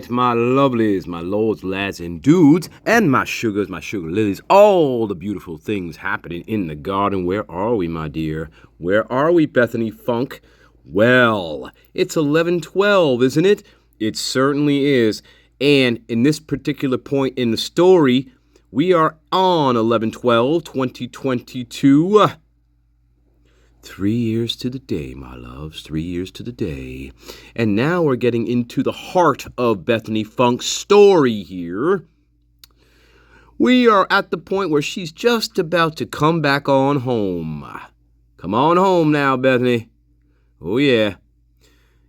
right, my lovelies, my lords, lads, and dudes, and my sugars, my sugar lilies, all the beautiful things happening in the garden. Where are we, my dear? Where are we, Bethany Funk? Well, it's 11:12, isn't it? It certainly is. And in this particular point in the story, we are on 11/12/2022. 3 years to the day, my loves, 3 years to the day. And now we're getting into the heart of Bethany Funk's story here. We are at the point where she's just about to come back on home. Come on home now, Bethany. Oh, yeah.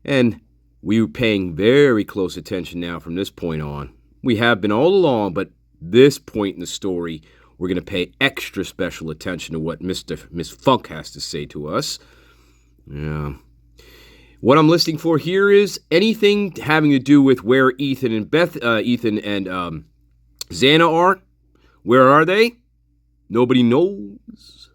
And we're paying very close attention now from this point on. We have been all along, but this point in the story, we're going to pay extra special attention to what Miss Funk has to say to us. Yeah. What I'm listening for here is anything having to do with where Ethan and XANA are. Where are they? Nobody knows.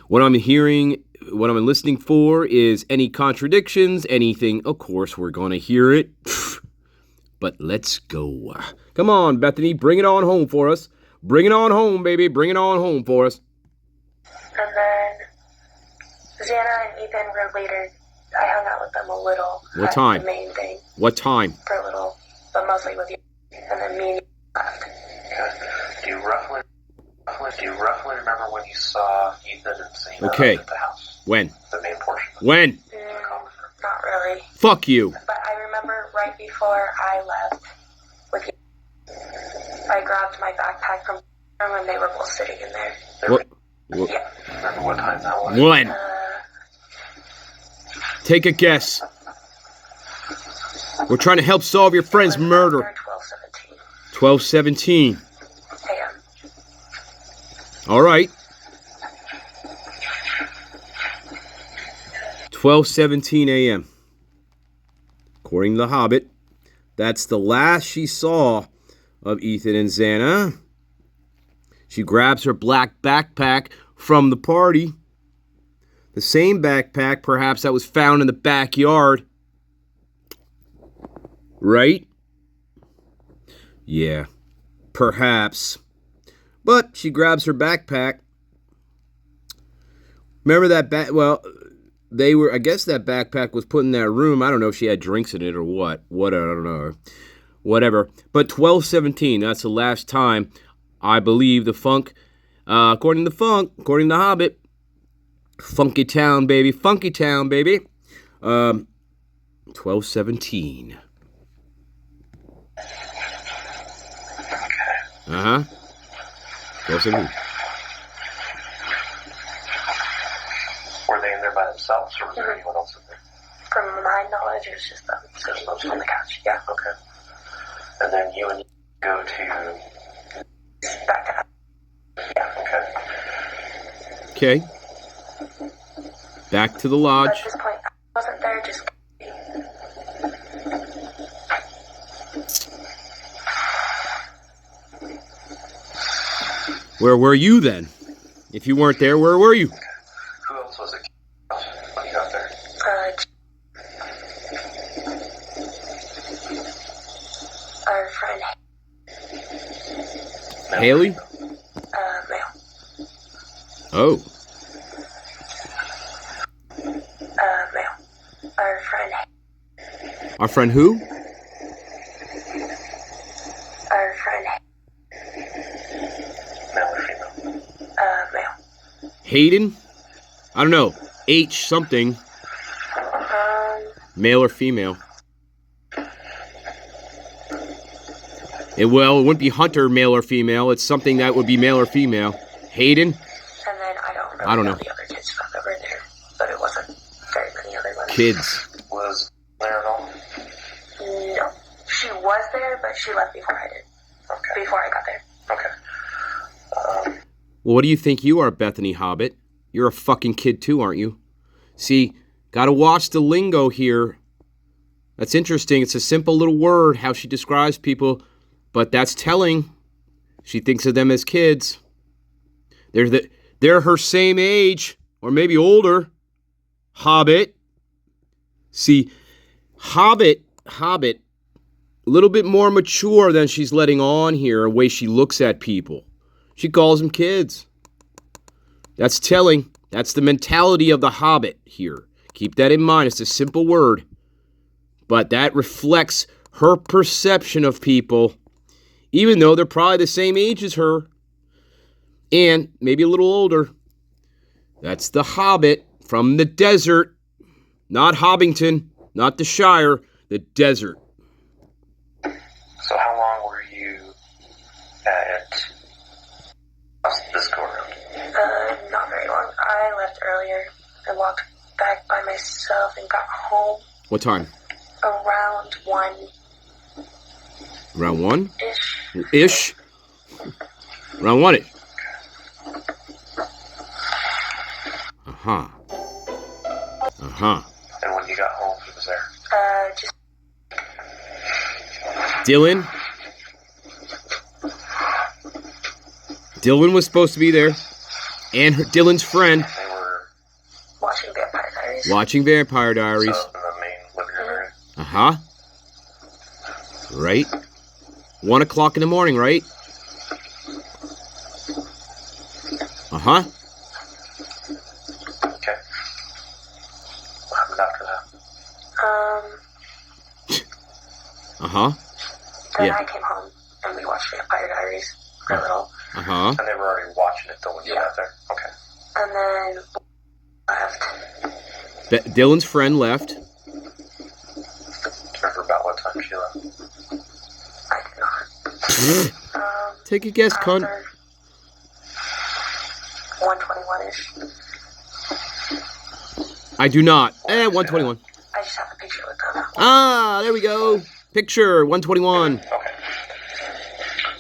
What I'm listening for is any contradictions, anything. Of course, we're going to hear it. But let's go. Come on, Bethany, bring it on home for us. Bring it on home, baby. Bring it on home for us. And then XANA and Ethan were later. I hung out with them a little. What time? The main thing. What time? For a little, but mostly with you. And then me and you left. Okay. Do you roughly remember when you saw Ethan and XANA at the house? When? The main portion. When? Not really. Fuck you. But I remember right before I left with you. I grabbed my backpack from them and they were both sitting in there. What? Yeah. Remember what time that was? When? Take a guess. We're trying to help solve your friend's murder. 12:17 a.m. All right. 12:17 a.m. According to the Hobbit, that's the last she saw of Ethan and XANA. She grabs her black backpack from the party. The same backpack, perhaps, that was found in the backyard. Right? Yeah, perhaps. But she grabs her backpack. Remember that I guess that backpack was put in that room. I don't know if she had drinks in it or what. I don't know. Whatever. But 12:17, that's the last time, I believe, the Funk, according to the Hobbit, Funky Town, baby. 12:17. Uh-huh. 12:17. Were they in there by themselves, or was there anyone else in there? From my knowledge, it was just them. Just those on the couch. Yeah. Okay. And then you and go to... Back to... Yeah, Okay. Back to the lodge. But at this point, I wasn't there, just... Where were you then? If you weren't there, where were you? Who else was it when you got there? Our friend... Haley? Male. Oh. Male. Our friend... Our friend who? Our friend... Male or female? Male. Hayden? I don't know. H something. Male or female? It wouldn't be Hunter, male or female. It's something that would be male or female. Hayden? And then I don't know the other kids that were there, but it wasn't very many other ones. Kids. Was there at all? No. She was there, but she left before I did. Okay. Before I got there. Okay. Well, what do you think you are, Bethany Hobbit? You're a fucking kid too, aren't you? See, gotta watch the lingo here. That's interesting. It's a simple little word, how she describes people, but that's telling. She thinks of them as kids. They're her same age, or maybe older. Hobbit. See, Hobbit little bit more mature than she's letting on here, the way she looks at people. She calls them kids. That's telling. That's the mentality of the Hobbit here. Keep that in mind. It's a simple word. But that reflects her perception of people, even though they're probably the same age as her. And maybe a little older. That's the Hobbit from the desert. Not Hobbington, not the Shire, the desert. So how long were you at this go around? Not very long. I left earlier and walked back by myself and got home What time? around 1. Around 1? Ish. Ish? Around 1-ish. Uh-huh. Uh-huh. And when you got home, he was there? Just Dylan? Dylan was supposed to be there. And Dylan's friend. They were watching Vampire Diaries. Watching Vampire Diaries. in the main living room area? Uh-huh. Right. 1 o'clock in the morning, right? Uh-huh. Okay. What happened after that? Uh-huh. Then Yeah. I came home and we watched Vampire Diaries for a little. Uh-huh. And they were already watching it though when you got there? Okay. And then left. Dylan's friend left. Do you remember about what time she left? I did not. Take a guess, cunt. 121-ish. I do not. 121. I just have a picture with them. Ah, there we go. Picture, 121. Okay.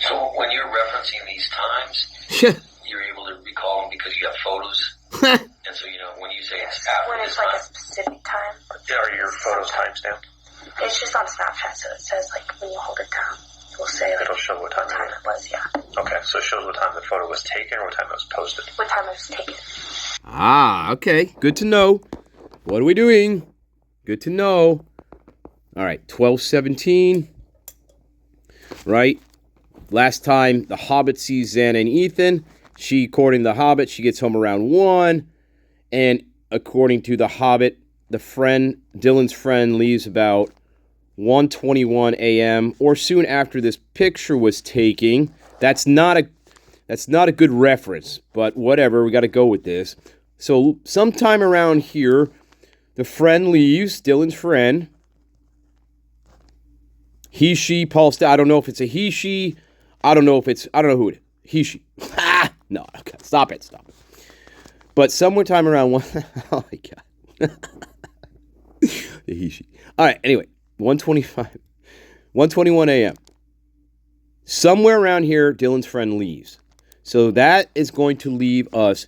So when you're referencing these times, Yeah. you're able to recall them because you have photos. And so, when you say it's after When this it's like a time, specific time. Are your photos timestamped? It's just on Snapchat, so it says like when you hold it down, it will say like It'll show what time what time it was, yeah. Okay, so it shows what time the photo was taken or what time it was posted. What time it was taken. Ah, okay. Good to know. What are we doing? Good to know. All right, 12:17. Right? Last time the Hobbit sees Xana and Ethan. She, according to the Hobbit, she gets home around 1. And according to the Hobbit, the friend, Dylan's friend, leaves about 1:21 a.m. or soon after this picture was taken. That's not a good reference, but whatever, we got to go with this. So sometime around here, the friend leaves, Dylan's friend. He, she, Paul, I don't know if it's a he, she. I don't know who it is. He, she. No, okay, stop it. But somewhere time around 1, oh my God. The he, she. All right, anyway, 1:21 a.m. Somewhere around here, Dylan's friend leaves. So that is going to leave us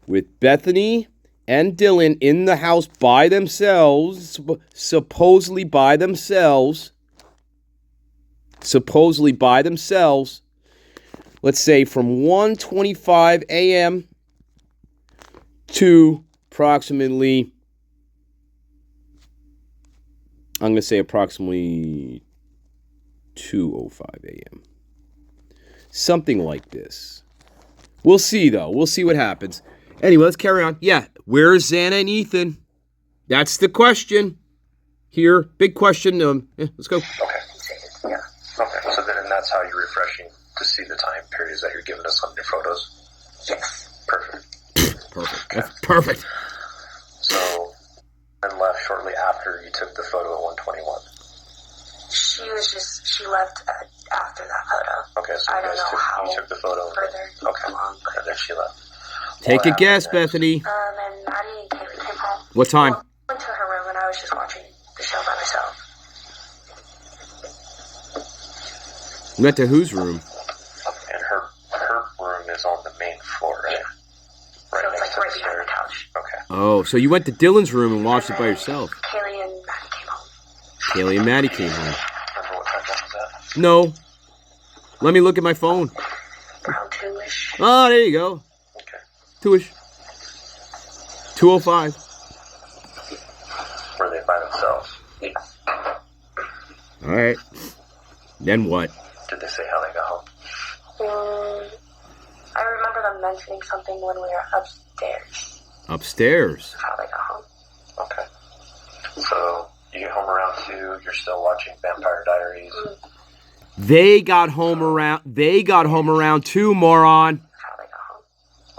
with Bethany and Dylan in the house by themselves, supposedly by themselves. Let's say from 1:25 a.m. to approximately, I'm going to say approximately 2:05 a.m. Something like this. We'll see, though. We'll see what happens. Anyway, let's carry on. Yeah, where's Xana and Ethan? That's the question here. Big question. Let's go. Okay. Yeah. Okay, so then that's how you're refreshing to see the time periods that you're giving us on your photos? Yes. Perfect. Perfect. That's perfect. So, and left shortly after you took the photo at 1:21. She left after that photo. Okay, so I you don't guys know how you took the photo. further Okay, along, but and then she left. Take a What guess, happened next? Bethany. and Maddie and KAYLEE came home. What time? Well, I went to her room and I was just watching the show by myself. You went to whose room? And her room is on the main floor, right? Yeah. Right So it's next like to right the behind the stairs. couch. Okay. Oh, so you went to Dylan's room and watched it by yourself. KAYLEE and Maddie came home. Kaylee and Maddie came home. Remember what time that was at? No. Let me look at my phone. Around 2-ish. Oh, there you go. Okay. 2-ish. 2:05. Were they by themselves? Yes. All right. Then what? Did they say how they got home? I remember them mentioning something when we were upstairs. Upstairs? How they got home. Okay. So, you get home around 2, you're still watching Vampire Diaries. They got home around 2, moron. How they got home.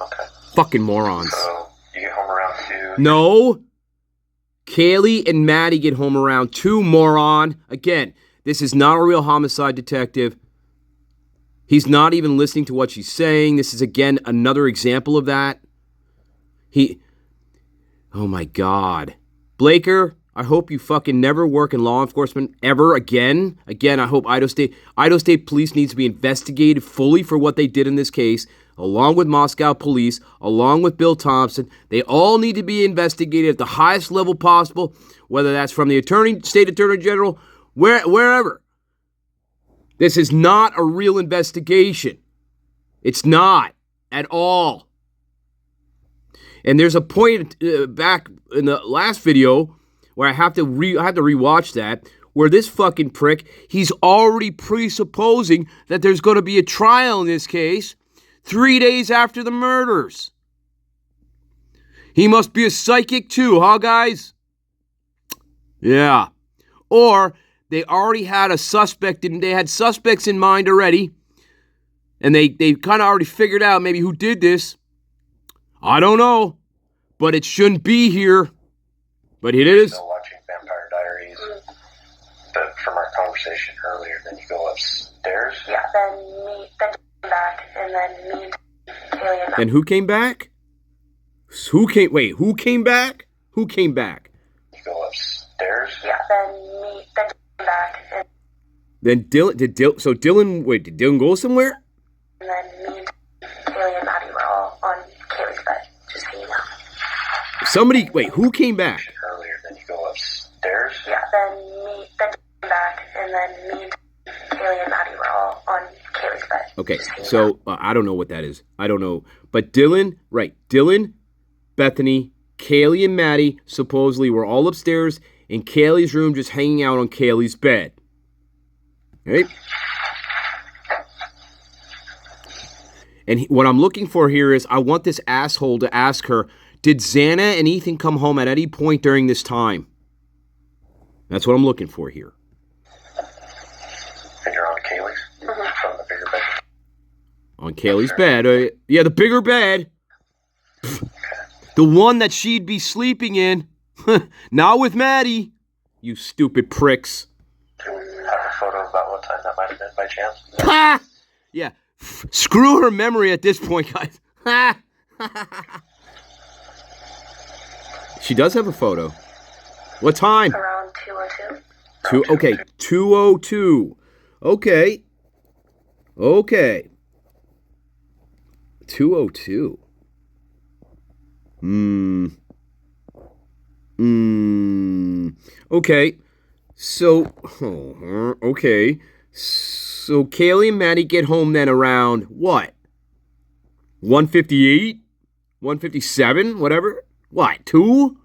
Okay. Fucking morons. So, you get home around 2. No. KAYLEE and MADDIE get home around 2, moron. Again, this is not a real homicide detective. He's not even listening to what she's saying. This is, again, another example of that. Oh my God. Blaker, I hope you fucking never work in law enforcement ever again. Again, I hope Idaho State Police needs to be investigated fully for what they did in this case, along with Moscow Police, along with Bill Thompson. They all need to be investigated at the highest level possible, whether that's from the State Attorney General, wherever. This is not a real investigation. It's not at all. And there's a point back in the last video where I have to rewatch that, where this fucking prick, he's already presupposing that there's going to be a trial in this case 3 days after the murders. He must be a psychic too, huh, guys? Yeah. Or they already had a suspect, and they had suspects in mind already, and they kind of already figured out maybe who did this. I don't know, but it shouldn't be here. But it is. Still watching Vampire Diaries. But from our conversation earlier, then you go upstairs. Yeah, then came back, and then me, KAYLEE, and And who came back? Who came back? Who came back? You go upstairs. Yeah, then came back, and Then Dylan, did Dylan go somewhere? then me, KAYLEE, and MADDIE were all on KAYLEE's bed, just hanging out. Who came back? Earlier, then you go upstairs. Yeah, then came back, and then me, KAYLEE, and MADDIE were all on KAYLEE's bed. Okay, just hanging so I don't know what that is. I don't know. But Dylan, Bethany, KAYLEE, and MADDIE supposedly were all upstairs in KAYLEE's room just hanging out on KAYLEE's bed. Right? And what I'm looking for here is I want this asshole to ask her, did XANA and Ethan come home at any point during this time? That's what I'm looking for here. And you're on KAYLEE's? From the bigger bed? On KAYLEE's bed. Yeah, the bigger bed. The one that she'd be sleeping in. Not with MADDIE. You stupid pricks. Do you have a photo about what time that might have been by chance? Ha! Yeah. Screw her memory at this point, guys. Ha! She does have a photo. What time? around 2:02. Okay, 2:02. Okay. 2:02. Okay. So, okay. So KAYLEE and MADDIE get home then around what? 1:58? 1:57? Whatever? What? 2?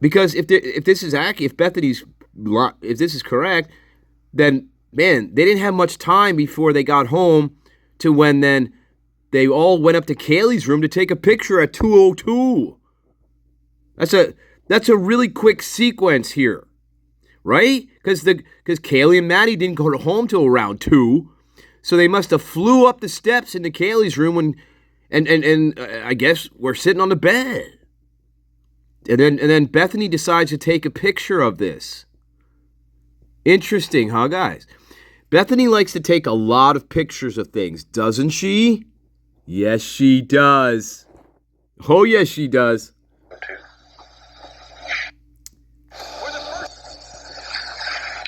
Because if this is accurate, if this is correct, then man, they didn't have much time before they got home to when then they all went up to KAYLEE's room to take a picture at 2:02. That's a really quick sequence here, right? Because KAYLEE and MADDIE didn't go home till around 2, so they must have flew up the steps into KAYLEE's room and I guess we're sitting on the bed. And then Bethany decides to take a picture of this. Interesting, huh, guys? Bethany likes to take a lot of pictures of things, doesn't she? Yes, she does. Oh, yes, she does.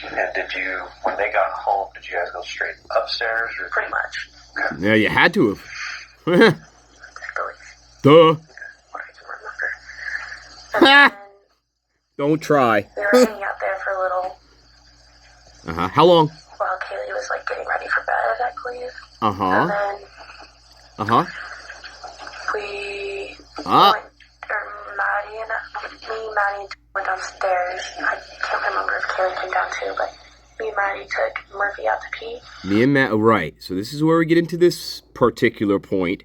And when they got home, did you guys go straight upstairs? Or? Pretty much. Okay. Yeah, you had to have. Duh. What I can remember. And then Don't try. we were hanging out there for a little How long? while KAYLEE was like getting ready for bed, I believe. And then we went, or Maddie and Dylan went downstairs. I can't remember if KAYLEE came down too, but me, and Maddie took Murphy out to pee. Me and Matt, right. So this is where we get into this particular point.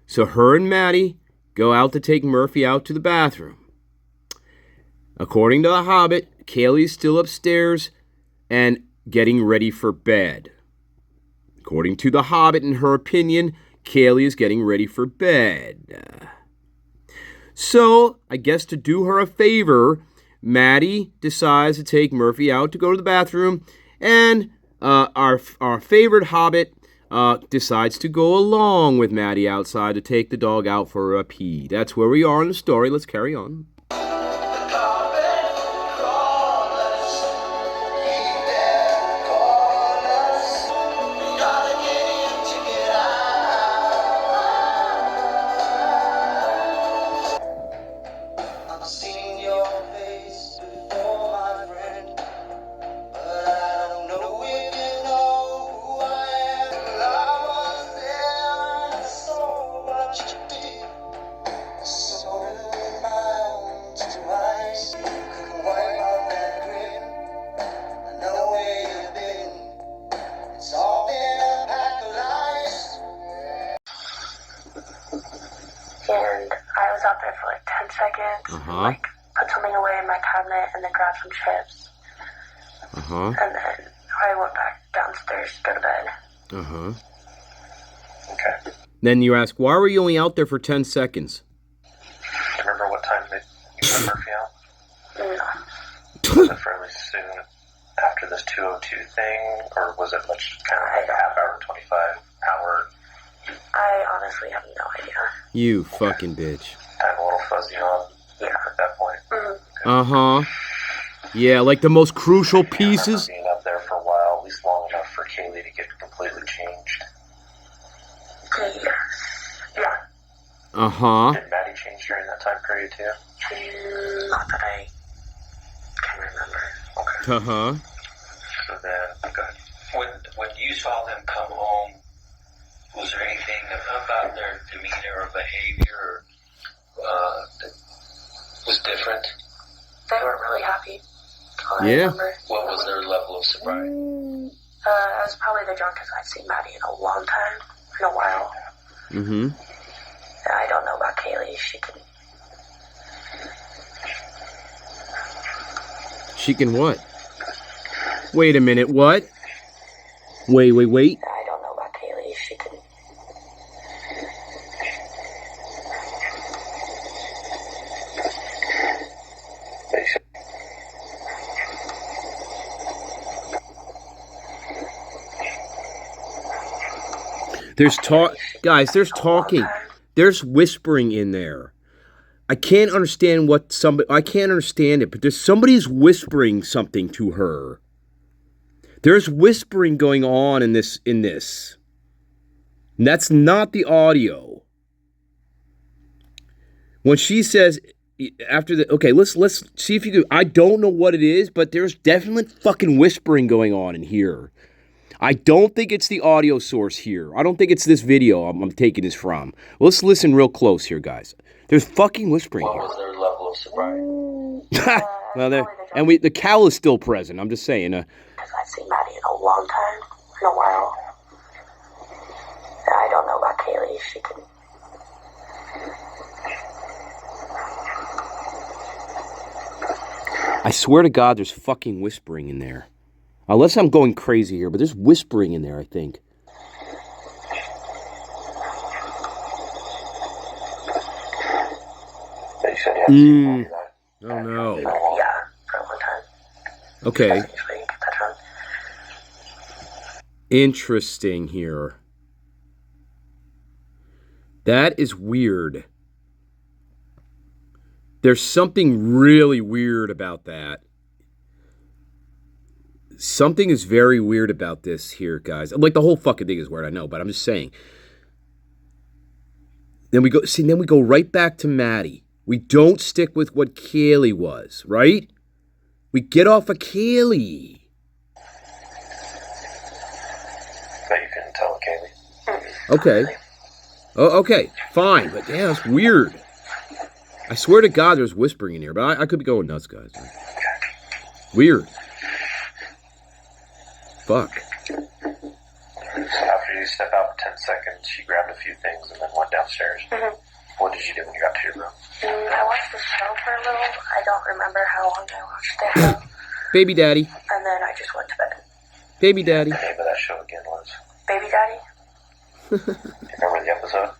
So her and Maddie go out to take Murphy out to the bathroom. According to the Hobbit, KAYLEE's still upstairs and getting ready for bed. According to the Hobbit, in her opinion, KAYLEE is getting ready for bed. So, I guess to do her a favor, Maddie decides to take Murphy out to go to the bathroom, and our favorite Hobbit decides to go along with Maddie outside to take the dog out for a pee. That's where we are in the story. Let's carry on. Like, put something away in my cabinet and then grab some chips. And then I went back downstairs to go to bed. Okay. Then you ask, why were you only out there for 10 seconds? Do you remember what time you put Murphy out? No. Was it fairly soon after this 2:02 thing, or was it much kind of like a half hour, 25 hour? I honestly have no idea. You fucking bitch. I'm a little fuzzy on at that point. Okay. Yeah, like the most crucial pieces. Being up there for a while, at least long enough for KAYLEE to get completely changed. Yeah. Did Maddie change during that time period too? Not that I can remember. Okay. So then, go ahead. When you saw them come home, was there anything about their demeanor or behavior that was different? They were really happy. I Yeah. remember. What was their level of sobriety? I was probably the drunkest I've seen Maddie in a long time, in a while. I don't know about KAYLEE. She can what? Wait a minute, what? Wait. I don't know about KAYLEE. She can. There's guys, there's talking. There's whispering in there. I can't understand I can't understand it, but there's somebody's whispering something to her. There's whispering going on in this. And that's not the audio. When she says after the okay, let's see if you can. I don't know what it is, but there's definitely fucking whispering going on in here. I don't think it's the audio source here. I don't think it's this video I'm taking this from. Let's listen real close here, guys. There's fucking whispering What here. was their level of sobriety? Well, the cowl is still present. I'm just saying. Because I've seen Maddie in a long time, in a while. I don't know about KAYLEE. She can. I swear to God, there's fucking whispering in there. Unless I'm going crazy here, but there's whispering in there, I think. Oh, no. Yeah, for a long time. Okay. Interesting here. That is weird. There's something really weird about that. Something is very weird about this here, guys. Like, the whole fucking thing is weird, I know, but I'm just saying. Then we go right back to Maddie. We don't stick with what KAYLEE was, right? We get off of KAYLEE. But you couldn't tell KAYLEE. Okay. Oh, okay, fine. But yeah, that's weird. I swear to God there's whispering in here, but I could be going nuts, guys. Weird. Fuck. After you step out for 10 seconds, she grabbed a few things and then went downstairs. Mm-hmm. What did you do when you got to your room? I watched the show for a little. I don't remember how long I watched it. Baby Daddy. And then I just went to bed. Baby Daddy. The name of that show again was? Baby Daddy? Do you remember the episode?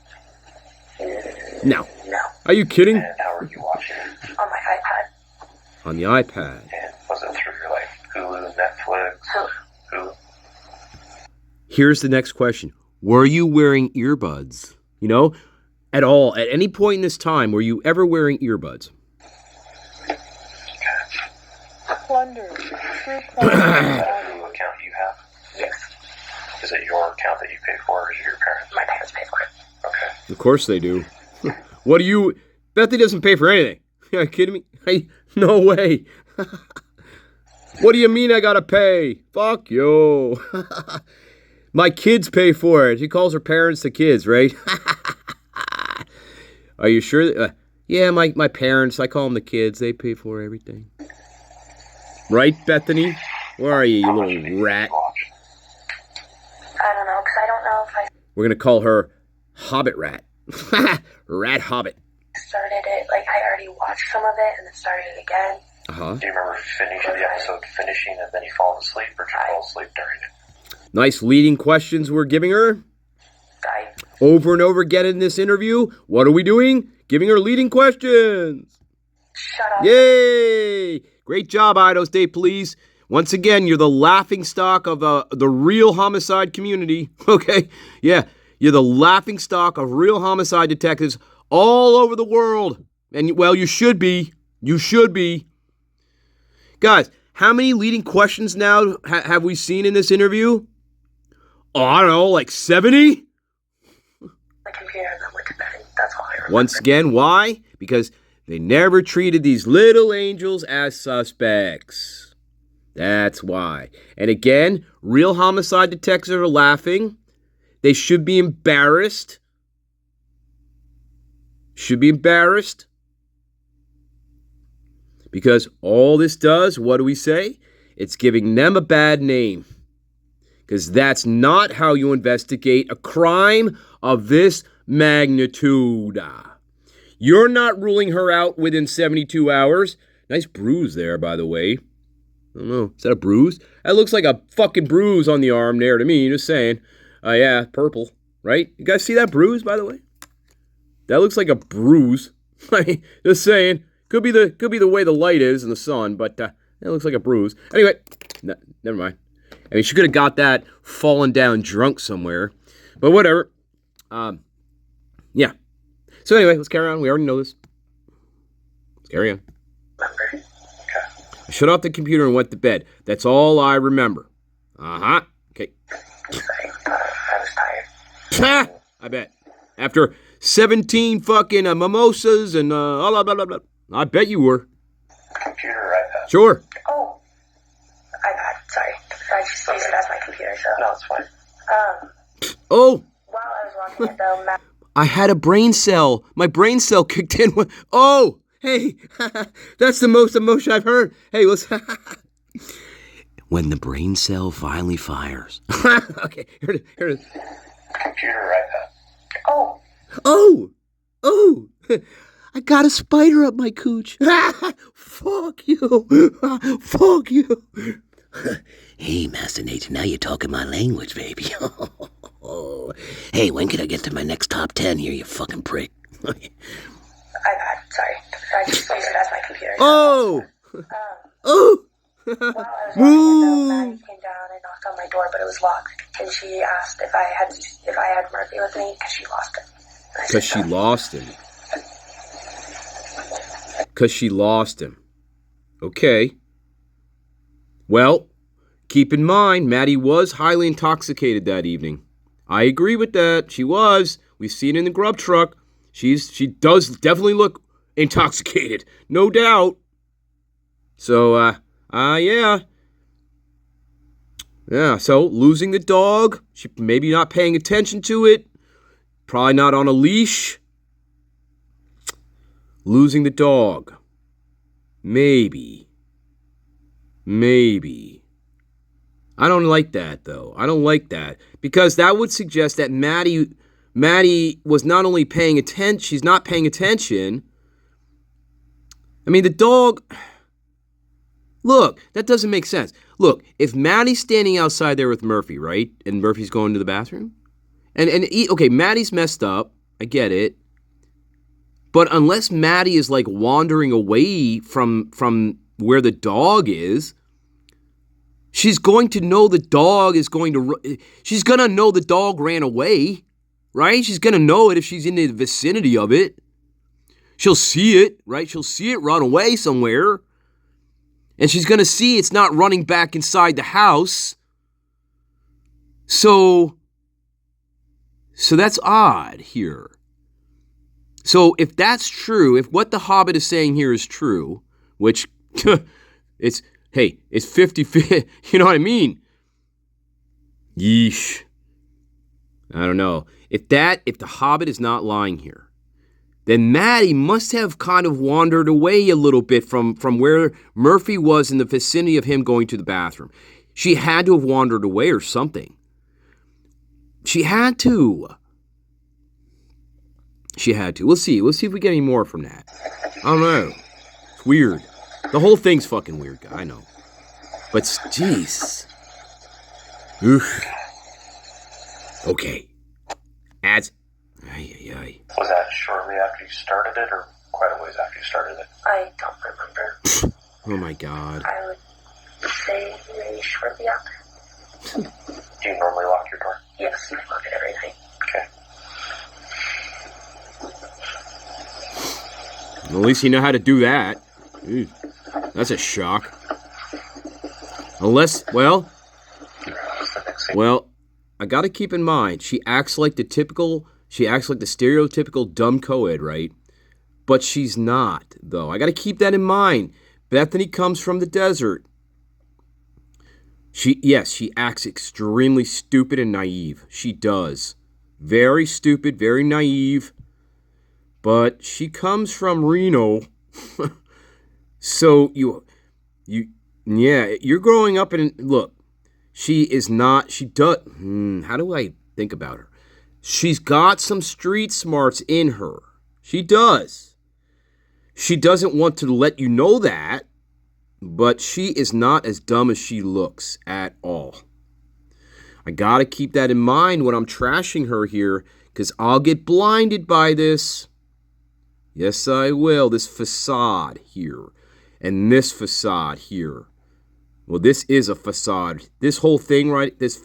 No. No. Are you kidding? And how were you watching it? On my iPad. On the iPad. And was it through your, like, Hulu, Netflix? Hulu? Here's the next question. Were you wearing earbuds? You know, at all, at any point in this time, were you ever wearing earbuds? Plunder. True Is that a Hulu account you have? Yes. Is it your account that you pay for, or is it your parents? My parents pay for it. Okay. Of course they do. What do you... Bethany doesn't pay for anything. Are you kidding me? No way. What do you mean I gotta pay? Fuck you. My kids pay for it. She calls her parents the kids, right? Are you sure? Yeah, my parents, I call them the kids. They pay for everything. Right, Bethany? Where are you little rat? I don't know, because I don't know if I We're going to call her Hobbit Rat. Rat Hobbit. started it, like I already watched some of it and then started it again. Uh-huh. Do you remember the episode finishing and then you fall asleep, or did you fall asleep during it? Nice leading questions we're giving her. I Over and over again in this interview. What are we doing? Giving her leading questions. shut up. Yay! Great job, Idaho State Police. Once again, you're the laughingstock of the real homicide community. Okay? Yeah, you're the laughingstock of real homicide detectives all over the world. And, well, you should be. You should be. Guys, how many leading questions now have we seen in this interview? Oh, I don't know, like 70? My computer and then went to bed. That's all I remember. Once again, why? Because they never treated these little angels as suspects. That's why. And again, real homicide detectives are laughing. They should be embarrassed. Should be embarrassed. Because all this does, what do we say? It's giving them a bad name. Because that's not how you investigate a crime of this magnitude. You're not ruling her out within 72 hours. Nice bruise there, by the way. I don't know. Is that a bruise? That looks like a fucking bruise on the arm there to me. Just saying. Yeah, purple. Right? You guys see that bruise, by the way? That looks like a bruise. Just saying. Could be the way the light is in the sun, but it looks like a bruise. Anyway, never mind. I mean, she could have got that falling down drunk somewhere. But whatever. Yeah. So anyway, let's carry on. We already know this. Let's carry on. Okay. I shut off the computer and went to bed. That's all I remember. Uh-huh. Okay. I was tired. I bet. After 17 fucking mimosas and blah, blah, blah, blah. I bet you were. Computer or iPad? Sure. Oh, iPad. Sorry. I just use it as my computer, so. No, it's fine. Oh, While I was watching it, though, I had a brain cell. My brain cell kicked in. Oh, hey, that's the most emotion I've heard. Hey, let's. When the brain cell finally fires. Okay, here it is. Computer or iPad? Oh, I got a spider up my cooch. Fuck you. Fuck you. Hey, Master Nathan, now you're talking my language, baby. Hey, when can I get to my next top 10 here, you fucking prick? iPad. Sorry. I just use it as my computer. Oh! While I was watching it, though, Maddie came down and knocked on my door, but it was locked. And she asked if I had Murphy with me because she lost it. Because she lost him. Because she lost him. Okay. Well, keep in mind, Maddie was highly intoxicated that evening. I agree with that. She was. We've seen it in the grub truck. She does definitely look intoxicated. No doubt. So, yeah. Yeah, so losing the dog. She maybe not paying attention to it. Probably not on a leash. Losing the dog. Maybe. I don't like that, though. I don't like that. Because that would suggest that Maddie was not only paying attention, she's not paying attention. I mean, the dog... Look, that doesn't make sense. Look, if Maddie's standing outside there with Murphy, right? And Murphy's going to the bathroom? Okay, Maddie's messed up. I get it. But unless Maddie is like wandering away from where the dog is, she's going to know the dog is going to... She's going to know the dog ran away, right? She's going to know it if she's in the vicinity of it. She'll see it, right? She'll see it run away somewhere. And she's going to see it's not running back inside the house. So that's odd here. So if that's true, if what the Hobbit is saying here is true, which it's 50-50, you know what I mean? Yeesh. I don't know. If the Hobbit is not lying here, then Maddie must have kind of wandered away a little bit from where Murphy was in the vicinity of him going to the bathroom. She had to have wandered away or something. She had to. We'll see. We'll see if we get any more from that. I don't know. It's weird. The whole thing's fucking weird, I know. But, jeez. Oof. Okay. Ads. Ay. Was that shortly after you started it, or quite a ways after you started it? I don't remember. Oh my God. I would say maybe shortly after. Do you normally lock your door? Yes, I lock it every night. Okay. Well, at least you know how to do that. Ew. That's a shock. Unless, well, I got to keep in mind, she acts like the stereotypical dumb co-ed, right? But she's not, though. I got to keep that in mind. Bethany comes from the desert. She acts extremely stupid and naive. She does. Very stupid, very naive. But she comes from Reno. So you're growing up and look, she does, how do I think about her? She's got some street smarts in her. She does. She doesn't want to let you know that, but she is not as dumb as she looks at all. I gotta keep that in mind when I'm trashing her here, because I'll get blinded by this. Yes, I will. This facade here. And this facade here. Well, this is a facade. This whole thing, right? This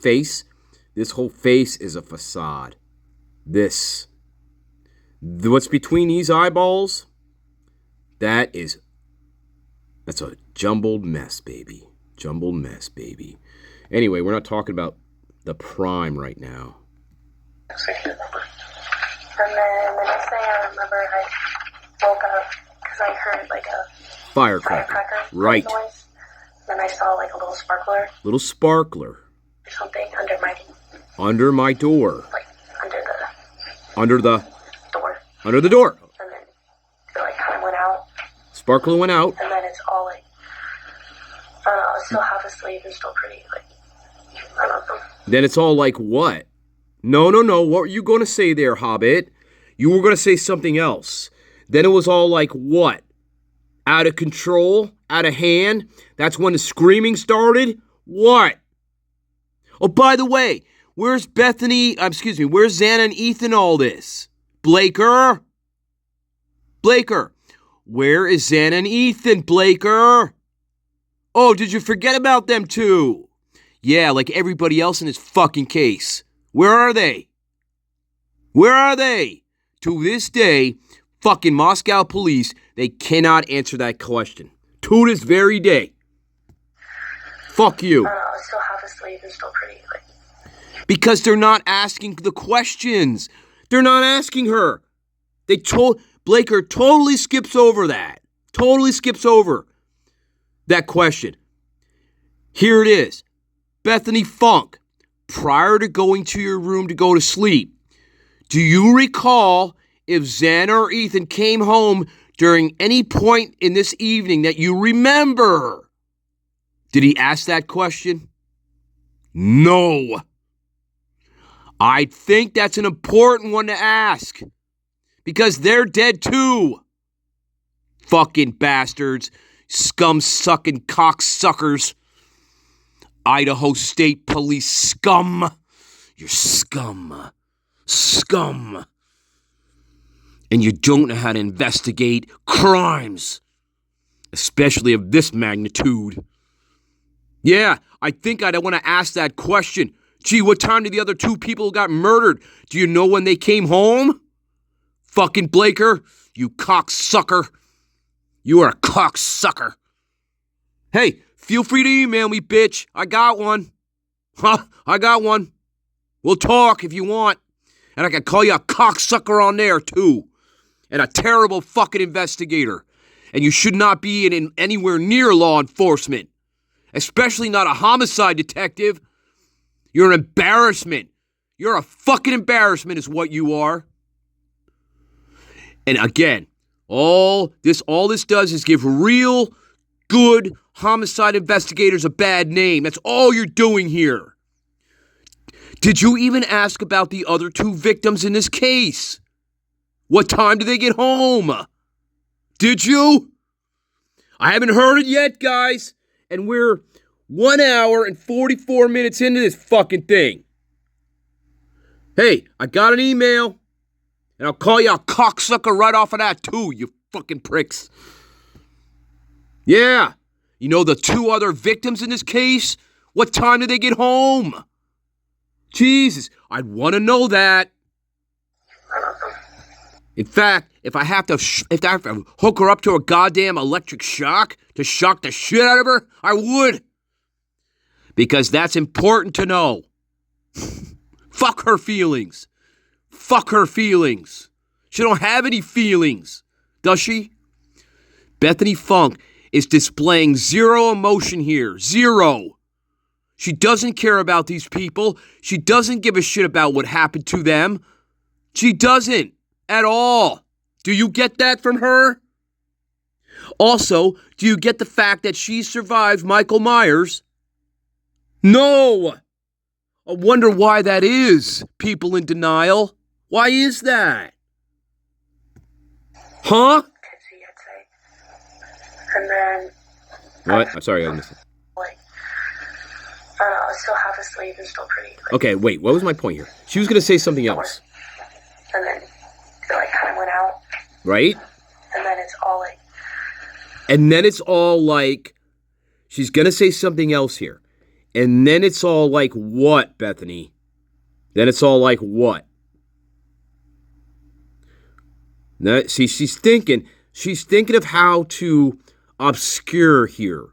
whole face is a facade. What's between these eyeballs? That's a jumbled mess, baby. Jumbled mess, baby. Anyway, we're not talking about the prime right now. And then the next thing I remember, I woke up because I heard like a firecracker right noise. Then I saw like a little sparkler. Little sparkler. Or something under my door. Like under the door. Under the door. And then it like kind of went out. Sparkler went out. And then it's all like, I don't know, I was still half asleep and still pretty like, I don't know. Then it's all like what? No. What were you going to say there, Hobbit? You were going to say something else. Then it was all like what? Out of control? Out of hand? That's when the screaming started? What? Oh, by the way, where's Bethany? Where's Xana and Ethan all this? Blaker? Where is Xana and Ethan, Blaker? Oh, did you forget about them too? Yeah, like everybody else in this fucking case. Where are they? To this day, fucking Moscow police, they cannot answer that question. To this very day. Fuck you. I was still half asleep and still pretty like... Because they're not asking the questions. They're not asking her. Blaker totally skips over that. Totally skips over that question. Here it is. Bethany Funk, prior to going to your room to go to sleep, do you recall if Xana or Ethan came home during any point in this evening that you remember? Did he ask that question? No. I think that's an important one to ask. Because they're dead too. Fucking bastards. Scum-sucking cocksuckers. Idaho State Police scum. You're scum. Scum. And you don't know how to investigate crimes. Especially of this magnitude. Yeah, I think I'd want to ask that question. Gee, what time did the other two people who got murdered? Do you know when they came home? Fucking Blaker, you cocksucker. You are a cocksucker. Hey, feel free to email me, bitch. I got one. I got one. We'll talk if you want. And I can call you a cocksucker on there, too. And a terrible fucking investigator. And you should not be in anywhere near law enforcement. Especially not a homicide detective. You're an embarrassment. You're a fucking embarrassment is what you are. And again, all this does is give real good homicide investigators a bad name. That's all you're doing here. Did you even ask about the other two victims in this case? What time did they get home? Did you? I haven't heard it yet, guys. And we're 1 hour and 44 minutes into this fucking thing. Hey, I got an email. And I'll call you a cocksucker right off of that, too, you fucking pricks. Yeah. You know the two other victims in this case? What time did they get home? Jesus, I'd want to know that. In fact, if I have to hook her up to a goddamn electric shock to shock the shit out of her, I would. Because that's important to know. Fuck her feelings. Fuck her feelings. She don't have any feelings, does she? Bethany Funke is displaying zero emotion here. Zero. She doesn't care about these people. She doesn't give a shit about what happened to them. She doesn't at all. Do you get that from her? Also, do you get the fact that she survived Michael Myers? No. I wonder why that is, people in denial. Why is that? Huh? And then... What? I'm sorry, I missed it. I was still half asleep and still pretty... Okay, wait, what was my point here? She was going to say something else. And then it kind of went out. Right? And then it's all like... And then it's all like... She's going to say something else here. And then it's all like what, Bethany? Then it's all like what? Now, see, she's thinking of how to obscure here.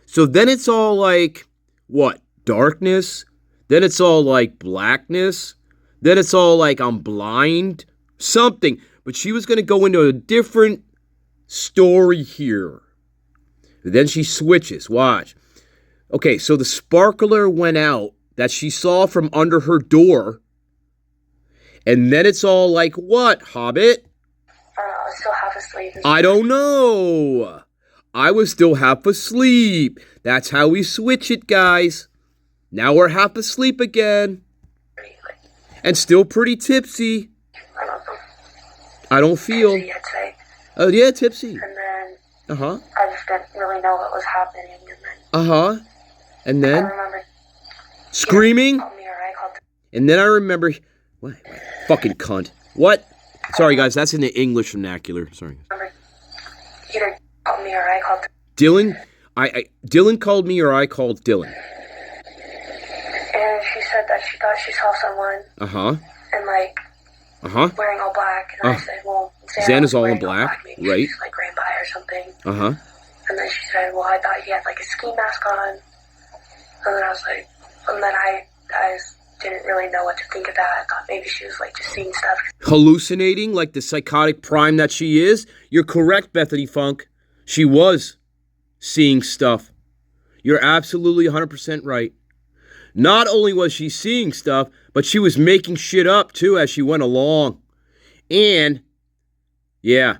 So then it's all like, what? Darkness? Then it's all like blackness? Then it's all like I'm blind? Something. But she was going to go into a different story here. Then she switches. Watch. Okay, so the sparkler went out that she saw from under her door. And then it's all like what, Hobbit? I was still half asleep. I don't know. I was still half asleep. That's how we switch it, guys. Now we're half asleep again. And still pretty tipsy. I don't feel. Oh, yeah, tipsy. And then Uh-huh. I just didn't really know what was happening. And then Uh-huh. And then I remember screaming. called me or I called. And then I remember what? Fucking cunt. What? Sorry, guys, that's in the English vernacular. Sorry. Either called me or I called. Dylan? Dylan called me or I called Dylan. And she said that she thought she saw someone. Uh-huh. And like. Uh-huh. Wearing all black. And I said, well, Xana's all in black, right? She like ran by or something. Uh-huh. And then she said, well, I thought he had like a ski mask on. And then I was like, and then I didn't really know what to think of that. I thought maybe she was like just seeing stuff. Hallucinating like the psychotic prime that she is? You're correct, Bethany Funke. She was seeing stuff. You're absolutely 100% right. Not only was she seeing stuff, but she was making shit up too as she went along. And, yeah,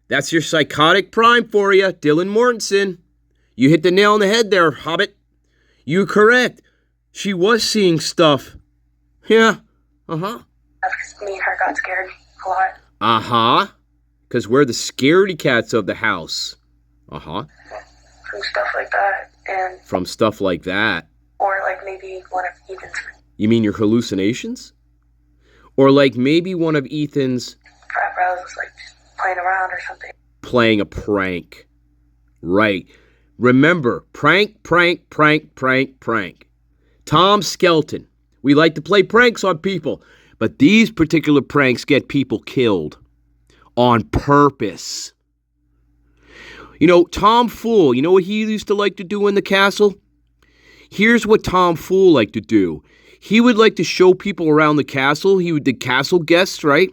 that's your psychotic prime for you, Dylan Mortensen. You hit the nail on the head there, Hobbit. You're correct. She was seeing stuff. Yeah. Uh-huh. Because me and her got scared a lot. Uh-huh. Because we're the scaredy cats of the house. Uh-huh. From stuff like that. And from stuff like that. Or like maybe one of Ethan's. You mean your hallucinations? Or like maybe one of Ethan's frat bros was like playing around or something. Playing a prank. Right. Remember, prank, prank, prank, prank, prank. Tom Skelton. We like to play pranks on people, but these particular pranks get people killed on purpose. You know, Tom Fool, you know what he used to like to do in the castle? Here's what Tom Fool liked to do. He would like to show people around the castle. He would, the castle guests, right?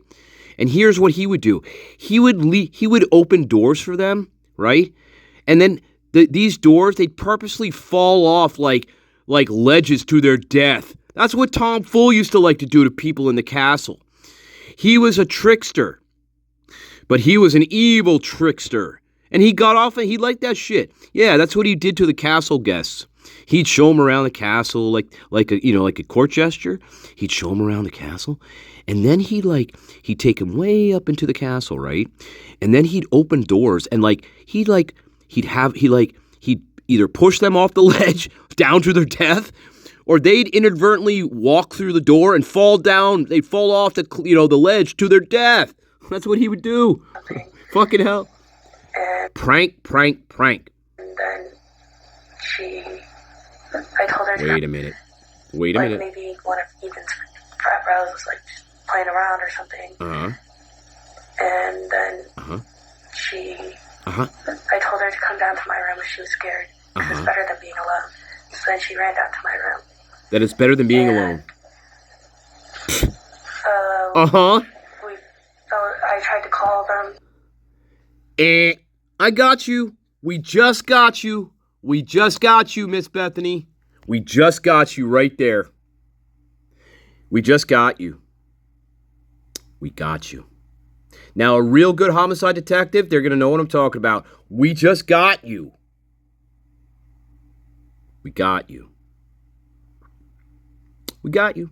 And here's what he would do. He would open doors for them, right? And then these doors, they'd purposely fall off like ledges to their death. That's what Tom Fool used to like to do to people in the castle. He was a trickster, but he was an evil trickster. And he got off and he liked that shit. Yeah, that's what he did to the castle guests. He'd show them around the castle like a court gesture. He'd show them around the castle, and then he'd take them way up into the castle, right? And then he'd open doors and he'd either push them off the ledge down to their death, or they'd inadvertently walk through the door and fall down. They'd fall off the ledge to their death. That's what he would do. Fucking hell. Prank, prank, prank. And then I told her to Wait a minute. Maybe one of Ethan's frat bros was like playing around or something. Uh-huh. And then Uh-huh. I told her to come down to my room if she was scared. Because it's better than being alone. So then she ran down to my room. That it's better than being alone. So I tried to call them. I got you. We just got you. We just got you, Miss Bethany. We just got you right there. We just got you. We got you. Now, a real good homicide detective, they're going to know what I'm talking about. We just got you. We got you. We got you.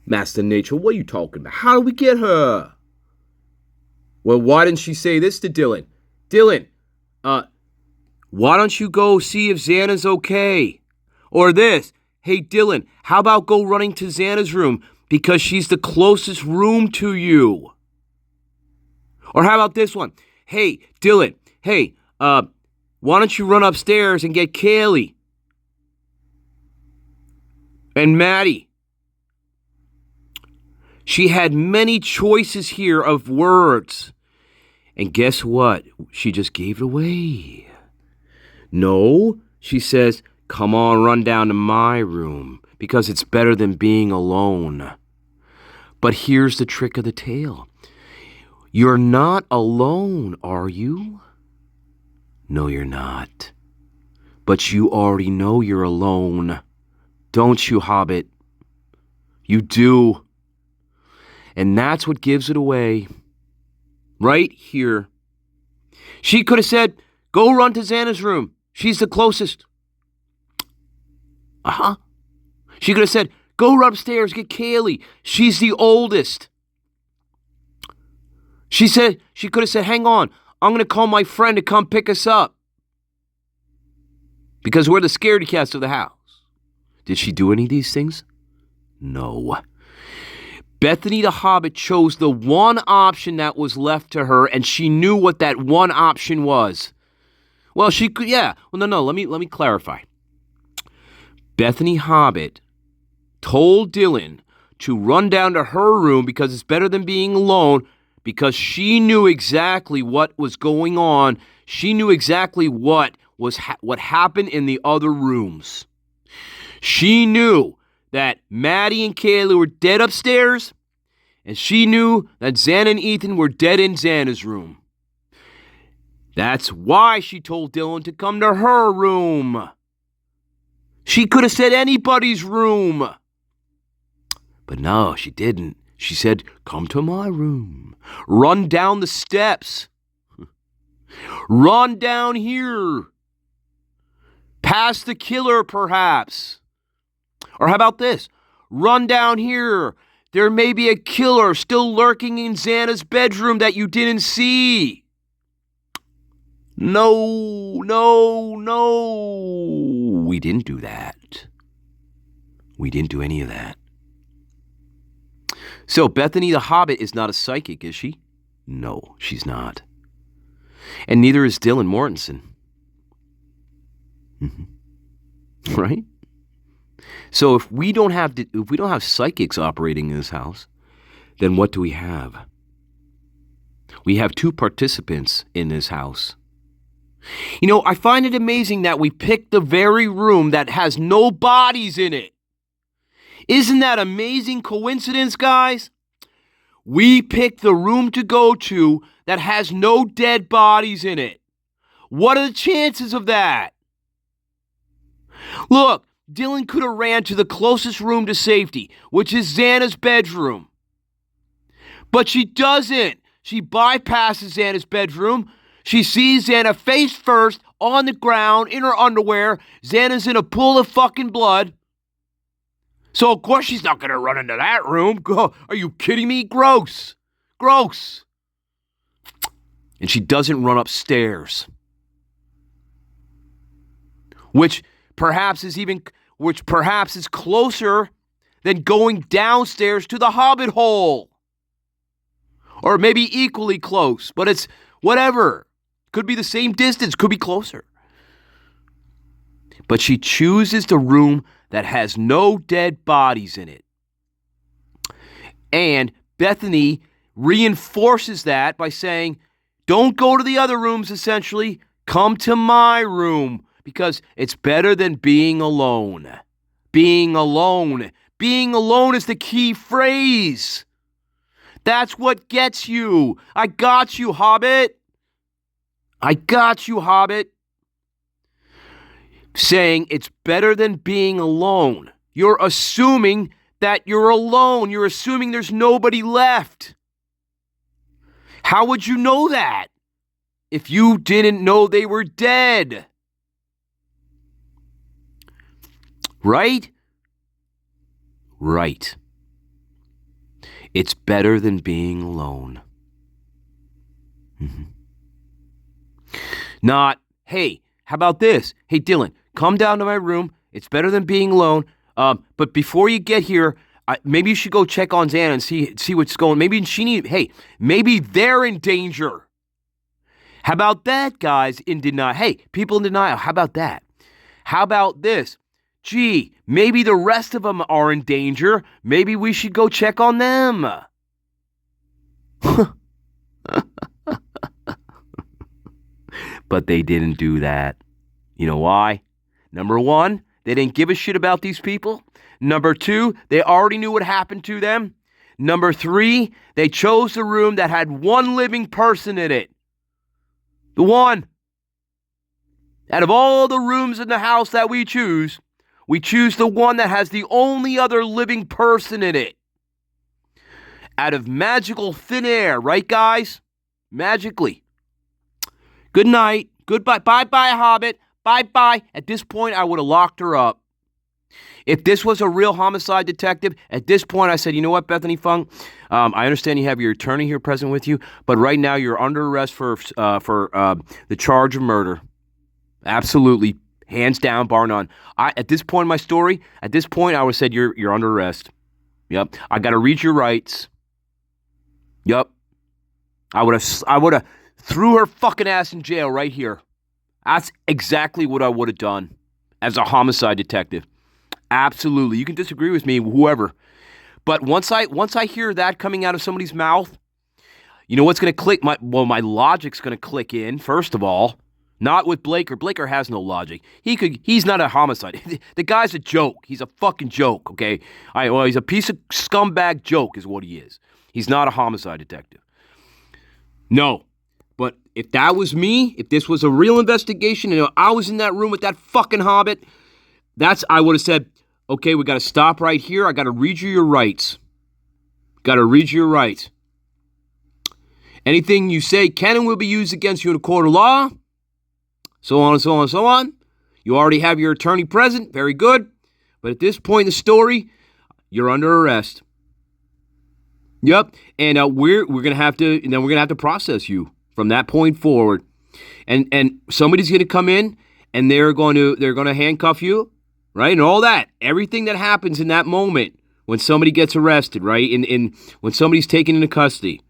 Master Nature, what are you talking about? How do we get her? Well, why didn't she say this to Dylan? Dylan, why don't you go see if Xana's okay? Or this, hey, Dylan, how about go running to Xana's room because she's the closest room to you? Or how about this one? Hey, Dylan, why don't you run upstairs and get KAYLEE and MADDIE? She had many choices here of words. And guess what? She just gave it away. No, she says, come on, run down to my room because it's better than being alone. But here's the trick of the tale. You're not alone, are you? No, you're not. But you already know you're alone. Don't you, Hobbit? You do. And that's what gives it away. Right here. She could have said, go run to Xana's room. She's the closest. She could have said, go run upstairs, get KAYLEE. She's the oldest. She could have said, hang on, I'm going to call my friend to come pick us up. Because we're the scaredy cats of the house. Did she do any of these things? No. Bethany the Hobbit chose the one option that was left to her, and she knew what that one option was. Well, she could, yeah. Well, no, let me clarify. Bethany Hobbit told Dylan to run down to her room because it's better than being alone, because she knew exactly what was going on. She knew exactly what happened in the other rooms. She knew that MADDIE and KAYLEE were dead upstairs, and she knew that Xana and Ethan were dead in Xana's room. That's why she told Dylan to come to her room. She could have said anybody's room. But no, she didn't. She said, come to my room. Run down the steps. Run down here. Past the killer, perhaps. Or how about this? Run down here. There may be a killer still lurking in XANA's bedroom that you didn't see. No. We didn't do that. We didn't do any of that. So, Bethany the Hobbit is not a psychic, is she? No, she's not. And neither is Dylan Mortensen. Right? So if we don't have psychics operating in this house, then what do we have? We have two participants in this house. You know, I find it amazing that we picked the very room that has no bodies in it. Isn't that amazing coincidence, guys? We picked the room to go to that has no dead bodies in it. What are the chances of that? Look, Dylan could have ran to the closest room to safety, which is XANA's bedroom. But she doesn't. She bypasses XANA's bedroom. She sees XANA face first on the ground in her underwear. XANA's in a pool of fucking blood. So, of course, she's not going to run into that room. Are you kidding me? Gross. Gross. And she doesn't run upstairs. Which perhaps is closer than going downstairs to the Hobbit hole. Or maybe equally close, but it's whatever. Could be the same distance, could be closer. But she chooses the room that has no dead bodies in it. And Bethany reinforces that by saying, don't go to the other rooms, essentially. Come to my room, because it's better than being alone. Being alone. Being alone is the key phrase. That's what gets you. I got you, Hobbit. I got you, Hobbit. Saying it's better than being alone. You're assuming that you're alone. You're assuming there's nobody left. How would you know that if you didn't know they were dead? Right? Right. It's better than being alone. Not, hey, how about this? Hey, Dylan, come down to my room. It's better than being alone. But before you get here, maybe you should go check on XANA and see what's going on. Maybe they're in danger. How about that, guys in denial? Hey, people in denial, how about that? How about this? Gee, maybe the rest of them are in danger. Maybe we should go check on them. But they didn't do that. You know why? Number one, they didn't give a shit about these people. Number two, they already knew what happened to them. Number three, they chose the room that had one living person in it. The one. Out of all the rooms in the house that we choose the one that has the only other living person in it. Out of magical thin air, right, guys? Magically. Good night. Goodbye. Bye-bye, Hobbit. Bye-bye. At this point, I would have locked her up. If this was a real homicide detective, at this point, I said, you know what, Bethany Funk? I understand you have your attorney here present with you, but right now you're under arrest for the charge of murder. Absolutely. Hands down, bar none. At this point in my story, I would have said, you're under arrest. Yep. I got to read your rights. Yep. I would have threw her fucking ass in jail right here. That's exactly what I would have done as a homicide detective. Absolutely. You can disagree with me, whoever. But once I hear that coming out of somebody's mouth, you know what's going to click? My logic's going to click in, first of all. Not with Blaker. Blaker has no logic. He's not a homicide. The guy's a joke. He's a fucking joke, okay? He's a piece of scumbag joke is what he is. He's not a homicide detective. No. But if that was me, if this was a real investigation, and I was in that room with that fucking Hobbit, I would have said, okay, we got to stop right here. I got to read you your rights. Got to read you your rights. Anything you say can and will be used against you in a court of law. So on and so on and so on. You already have your attorney present. Very good. But at this point in the story, you're under arrest. Yep. And we're gonna have to process you from that point forward. And somebody's gonna come in and they're gonna handcuff you, right? And all that. Everything that happens in that moment when somebody gets arrested, right? When somebody's taken into custody.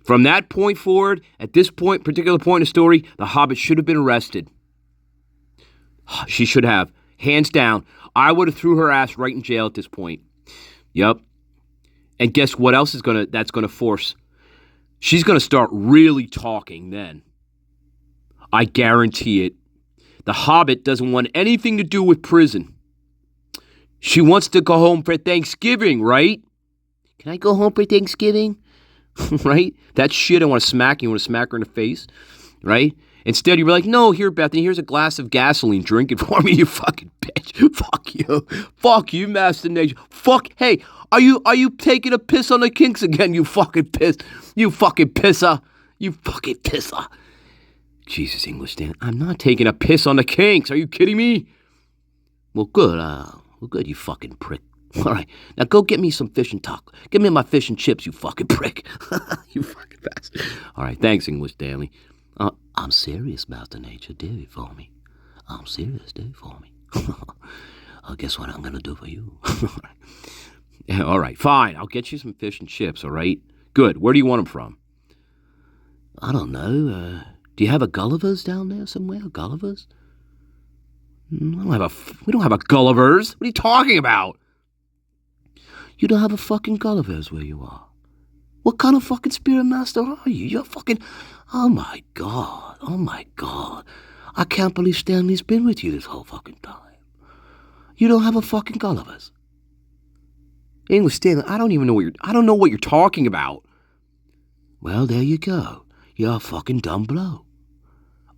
From that point forward, at this particular point in the story, the Hobbit should have been arrested. She should have. Hands down. I would have threw her ass right in jail at this point. Yep. And guess what else that's gonna force? She's gonna start really talking then. I guarantee it. The Hobbit doesn't want anything to do with prison. She wants to go home for Thanksgiving, right? Can I go home for Thanksgiving? Right? That shit I want to smack. You want to smack her in the face, right? Instead, you're like, no, here, Bethany, here's a glass of gasoline. Drink it for me, you fucking bitch. Fuck you. Fuck you, Master Nation. Fuck, hey, are you taking a piss on the kinks again, you fucking piss? You fucking pisser. You fucking pisser. Jesus, English Dan, I'm not taking a piss on the kinks. Are you kidding me? Well, good, you fucking prick. All right, now go get me some fish and taco. Give me my fish and chips, you fucking prick. You fucking bastard. All right, thanks, English Stanley. I'm serious, Master Nature. Do it for me. I'm serious. Do it for me. Guess what I'm going to do for you? All right, fine. I'll get you some fish and chips, all right? Good. Where do you want them from? I don't know. Do you have a Gulliver's down there somewhere? Gulliver's? We don't have a Gulliver's. What are you talking about? You don't have a fucking Gulliver's where you are. What kind of fucking spirit master are you? You're fucking... Oh my God. I can't believe Stanley's been with you this whole fucking time. You don't have a fucking Gulliver's. English Stanley, I don't know what you're talking about. Well, there you go. You're a fucking dumb blow.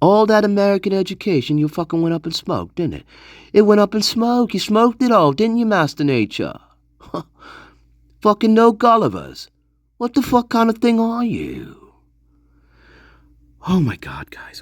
All that American education you fucking went up and smoked, didn't it? It went up in smoke. You smoked it all, didn't you, Master Nature? Fucking no Gullivers. What the fuck kind of thing are you? Oh my God, guys.